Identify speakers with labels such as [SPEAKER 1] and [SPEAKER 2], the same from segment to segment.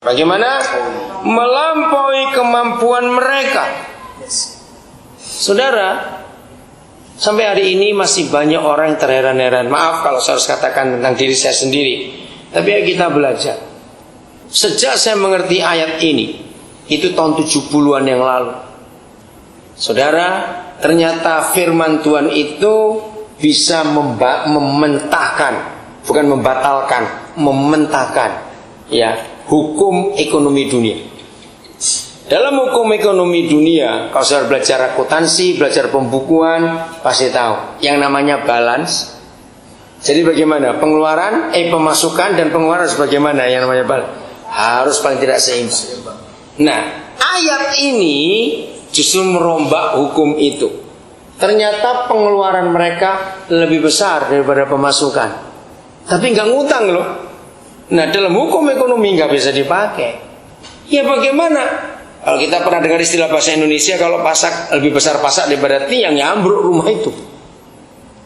[SPEAKER 1] Bagaimana? Melampaui kemampuan mereka. Saudara, sampai hari ini masih banyak orang yang terheran-heran. Maaf kalau saya harus katakan tentang diri saya sendiri, tapi ayo kita belajar. Sejak saya mengerti ayat ini, itu tahun 70-an yang lalu, saudara, ternyata firman Tuhan itu bisa mementahkan, bukan membatalkan, mementahkan, ya, hukum ekonomi dunia. Dalam hukum ekonomi dunia, kalau saya belajar akuntansi, belajar pembukuan, pasti tahu yang namanya balance. Jadi bagaimana pengeluaran, pemasukan dan pengeluaran sebagaimana yang namanya balance, harus paling tidak seimbang. Nah, ayat ini justru merombak hukum itu. Ternyata pengeluaran mereka lebih besar daripada pemasukan, tapi nggak ngutang loh. Nah, dalam hukum ekonomi nggak bisa dipakai. Ya bagaimana? Kalau kita pernah dengar istilah bahasa Indonesia, kalau pasak lebih besar pasak daripada tiang, ya ambruk rumah itu.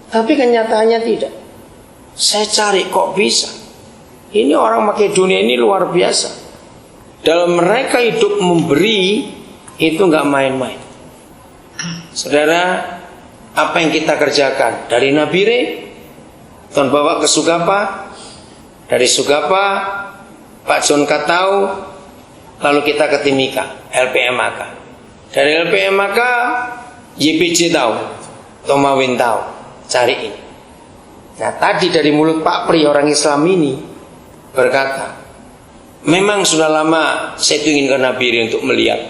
[SPEAKER 1] Tapi kenyataannya tidak. Saya cari kok bisa. Ini orang Makedonia ini luar biasa. Dalam mereka hidup memberi itu nggak main-main. Saudara, apa yang kita kerjakan dari Nabire, Tuhan bawa ke Sugapa, dari Sugapa Pak John Katau, lalu kita ke Timika, LPMAK. Dari LPMAK YPJ tahu, Tomawin tahu, cari ini. Nah, tadi dari mulut Pak Pri, orang Islam ini berkata, memang sudah lama saya ingin ke Nabire untuk melihat.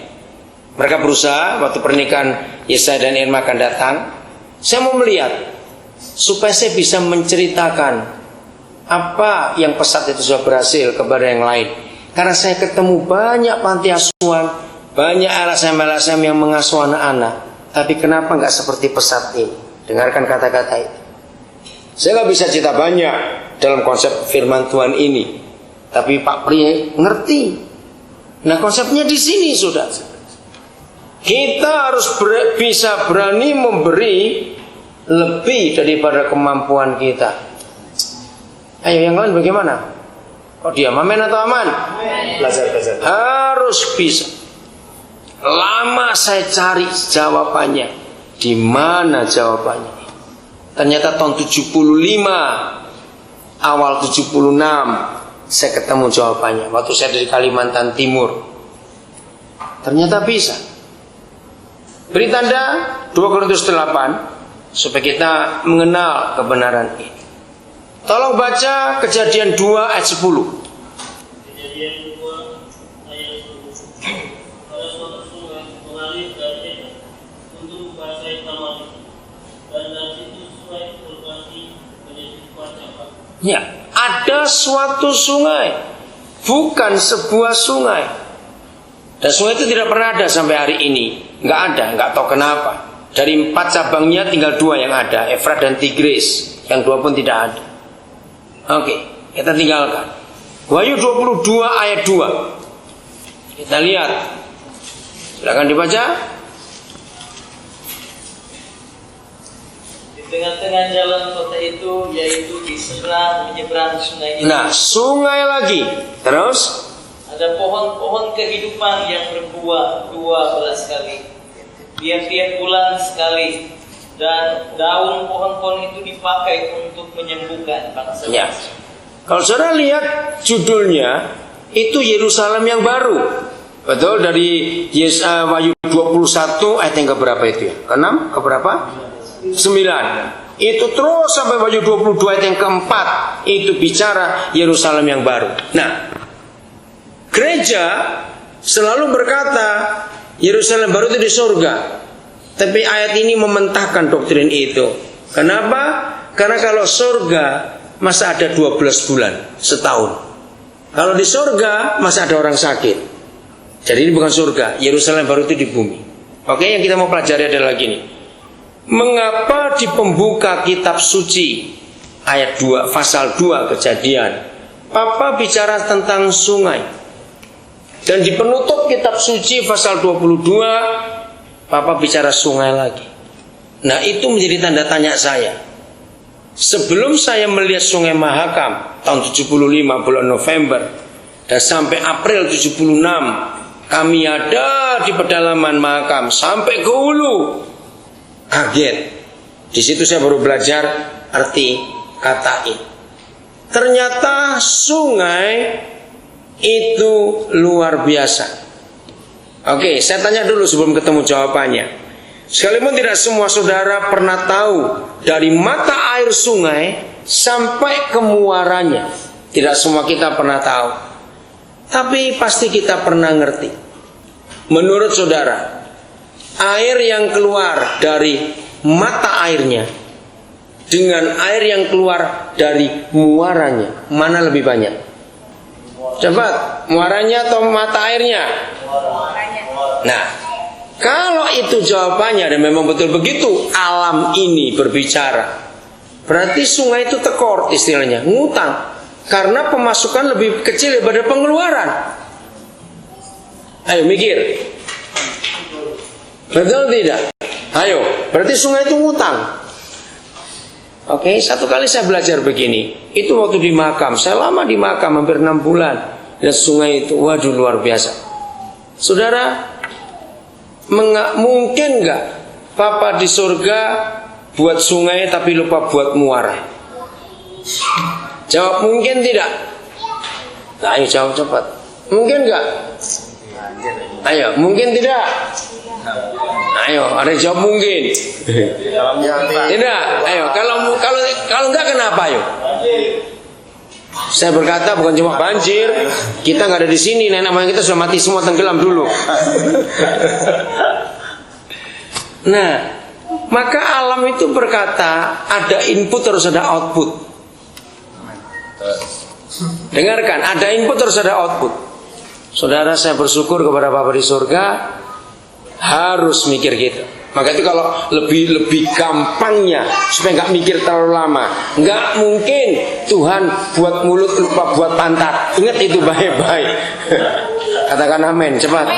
[SPEAKER 1] Mereka berusaha waktu pernikahan Yesaya dan Irma akan datang. Saya mau melihat supaya saya bisa menceritakan apa yang pesat itu sudah berhasil kepada yang lain. Karena saya ketemu banyak panti asuhan, banyak LSM yang mengasuh anak-anak, tapi kenapa nggak seperti pesat ini? Dengarkan kata-kata itu. Saya nggak bisa cerita banyak dalam konsep firman Tuhan ini, tapi Pak Pri ngerti. Nah, konsepnya di sini sudah. Kita harus bisa berani memberi lebih daripada kemampuan kita. Ayo yang lain bagaimana? Oh diam, amin atau aman? Belajar. Harus bisa. Lama saya cari jawabannya. Di mana jawabannya? Ternyata tahun 75, awal 76 saya ketemu jawabannya. Waktu saya dari Kalimantan Timur. Ternyata bisa. Beri tanda 2 Korintus 8 supaya kita mengenal kebenaran ini. Tolong baca Kejadian 2 ayat 10.
[SPEAKER 2] Kejadian 2 ayat 10. Pada suatu sungai mengalir dari untuk membasahi taman itu, dan dari situ sungai berganti menjadi 4 cabang.
[SPEAKER 1] Ya, ada suatu sungai, bukan sebuah sungai. Dan sungai itu tidak pernah ada sampai hari ini. Nggak ada, nggak tahu kenapa. Dari 4 cabangnya tinggal 2 yang ada, Efrat dan Tigris. Yang 2 pun tidak ada. Oke, kita tinggalkan. Wahyu 22 ayat 2. Kita lihat. Silakan dibaca.
[SPEAKER 2] Di tengah-tengah jalan kota itu, yaitu di seberang menyeberang sungai itu.
[SPEAKER 1] Nah, sungai lagi. Terus
[SPEAKER 2] Ada pohon-pohon kehidupan yang berbuah 12 kali, tiap-tiap bulan sekali, dan daun pohon-pohon itu dipakai untuk menyembuhkan bangsa.
[SPEAKER 1] ya. Kalau saudara lihat judulnya, itu Yerusalem yang baru. Betul, dari Wahyu 21 ayat yang keberapa itu ya? Ke-6, keberapa? 9. Itu terus sampai Wahyu 22 ayat yang keempat, itu bicara Yerusalem yang baru. Nah, gereja selalu berkata Yerusalem baru itu di surga. Tapi ayat ini mementahkan doktrin itu. Kenapa? Karena kalau surga masa ada 12 bulan setahun. Kalau di surga masa ada orang sakit. Jadi ini bukan surga. Yerusalem baru itu di bumi. Oke, yang kita mau pelajari adalah gini. Mengapa di pembuka kitab suci ayat 2 pasal 2 Kejadian Papa bicara tentang sungai? Dan di penutup kitab suci pasal 22 Papa bicara sungai lagi. Nah, itu menjadi tanda tanya saya. Sebelum saya melihat Sungai Mahakam tahun 75 bulan November, Dan sampai April 76 kami ada di pedalaman makam sampai ke hulu. Kaget. Di situ saya baru belajar arti kata ini. Ternyata sungai itu luar biasa. Oke, saya tanya dulu sebelum ketemu jawabannya. Sekalipun tidak semua saudara pernah tahu dari mata air sungai sampai ke muaranya. Tidak semua kita pernah tahu. Tapi pasti kita pernah ngerti. Menurut saudara, air yang keluar dari mata airnya dengan air yang keluar dari muaranya, mana lebih banyak? Cepat, muaranya atau mata airnya? Nah, kalau itu jawabannya dan memang betul begitu alam ini berbicara, berarti sungai itu tekor istilahnya, ngutang. Karena pemasukan lebih kecil daripada pengeluaran. Ayo mikir. Betul tidak? Ayo, berarti sungai itu ngutang. Oke, satu kali saya belajar begini. Itu waktu di makam. Saya lama di makam, hampir 6 bulan. Dan sungai itu, waduh luar biasa. Saudara, mungkin nggak Papa di surga buat sungai tapi lupa buat muara? Jawab mungkin tidak. Nah, ayo jawab cepat. Mungkin enggak? Ayo, mungkin tidak. Ayo, ada yang jawab mungkin. Tidak. Ayo, kalau enggak kenapa ayo? Saya berkata bukan cuma banjir, kita nggak ada di sini, nenek moyang kita sudah mati semua, tenggelam dulu. Nah, maka alam itu berkata ada input harus ada output. Dengarkan, ada input terus ada output. Saudara, saya bersyukur kepada Bapa di surga, harus mikir gitu. Maka itu kalau lebih gampangnya supaya nggak mikir terlalu lama, nggak mungkin Tuhan buat mulut lupa buat pantat. Ingat itu baik-baik. Katakan amin, cepat.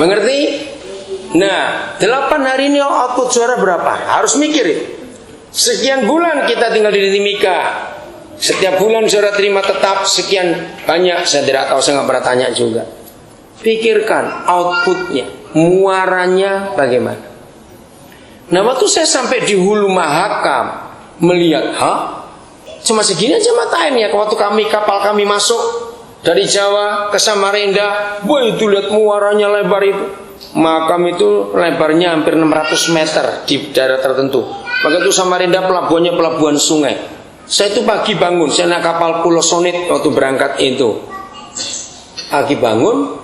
[SPEAKER 1] Mengerti? Nah, 8 hari ini output suara berapa? Harus mikir itu. Sekian bulan kita tinggal di Timika. Setiap bulan saudara terima tetap sekian banyak. Saya tidak tahu, saya nggak pernah tanya juga. Pikirkan outputnya, muaranya bagaimana. Nah, waktu saya sampai di hulu Mahakam melihat, cuma segini aja mata airnya. Waktu kapal kami masuk dari Jawa ke Samarinda, wah itu lihat muaranya lebar itu. Makam itu lebarnya hampir 600 meter di daerah tertentu. Maka itu Samarinda pelabuhannya pelabuhan sungai. Saya itu pagi bangun, saya naik kapal Pulau Sonit waktu berangkat itu. Pagi bangun,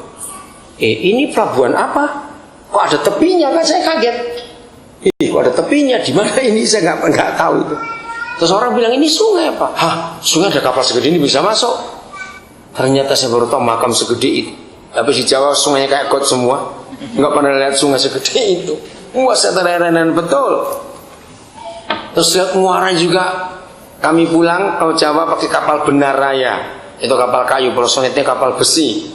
[SPEAKER 1] ini pelabuhan apa? Kok ada tepinya? Kan saya kaget. Kok ada tepinya? Di mana ini? Saya nggak tahu itu. Terus orang bilang ini sungai apa? Sungai ada kapal segede ini bisa masuk. Ternyata saya baru tahu makam segede itu. Tapi di Jawa sungainya kayak got semua. Nggak pernah lihat sungai segede itu. Wah, saya terheran betul. Terus lihat muara juga. Kami pulang ke Jawa pakai kapal Benar Raya. Itu kapal kayu, Pulau Sonitnya kapal besi.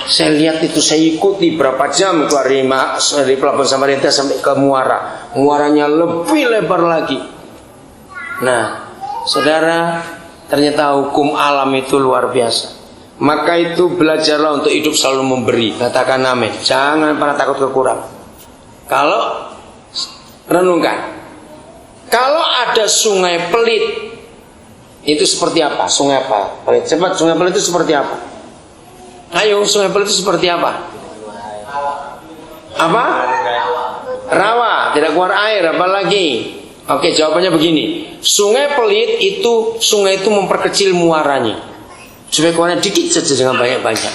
[SPEAKER 1] Saya lihat itu, saya ikuti berapa jam keluar dari pelabuhan Samarinda sampai ke muara. Muaranya lebih lebar lagi. Nah, saudara, ternyata hukum alam itu luar biasa. Maka itu belajarlah untuk hidup selalu memberi. Katakan amin. Jangan pernah takut kekurangan. Kalau renungkan, kalau ada sungai pelit, itu seperti apa? Sungai apa? Pelit. Cepat, sungai pelit itu seperti apa? Ayo, sungai pelit itu seperti apa? Apa? Rawa, tidak keluar air, apa lagi? Oke, jawabannya begini. Sungai pelit itu, sungai itu memperkecil muaranya supaya keluarnya dikit saja, jangan banyak-banyak.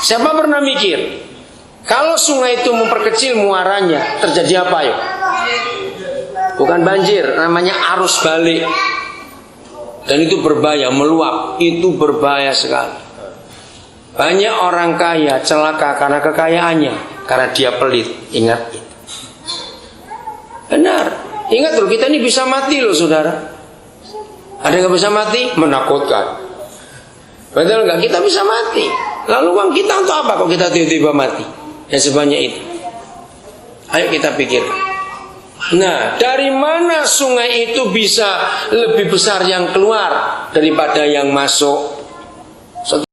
[SPEAKER 1] Siapa pernah mikir kalau sungai itu memperkecil muaranya terjadi apa yuk? Bukan banjir, namanya arus balik. Dan itu berbahaya, meluap. Itu berbahaya sekali. Banyak orang kaya celaka karena kekayaannya, karena dia pelit. Ingat itu. Benar. Ingat loh, kita ini bisa mati loh saudara. Ada yang bisa mati? Menakutkan. Betul nggak? Kita bisa mati. Lalu uang kita untuk apa kalau kita tiba-tiba mati? Ya sebanyak itu. Ayo kita pikirkan. Nah, dari mana sungai itu bisa lebih besar yang keluar daripada yang masuk? Suatu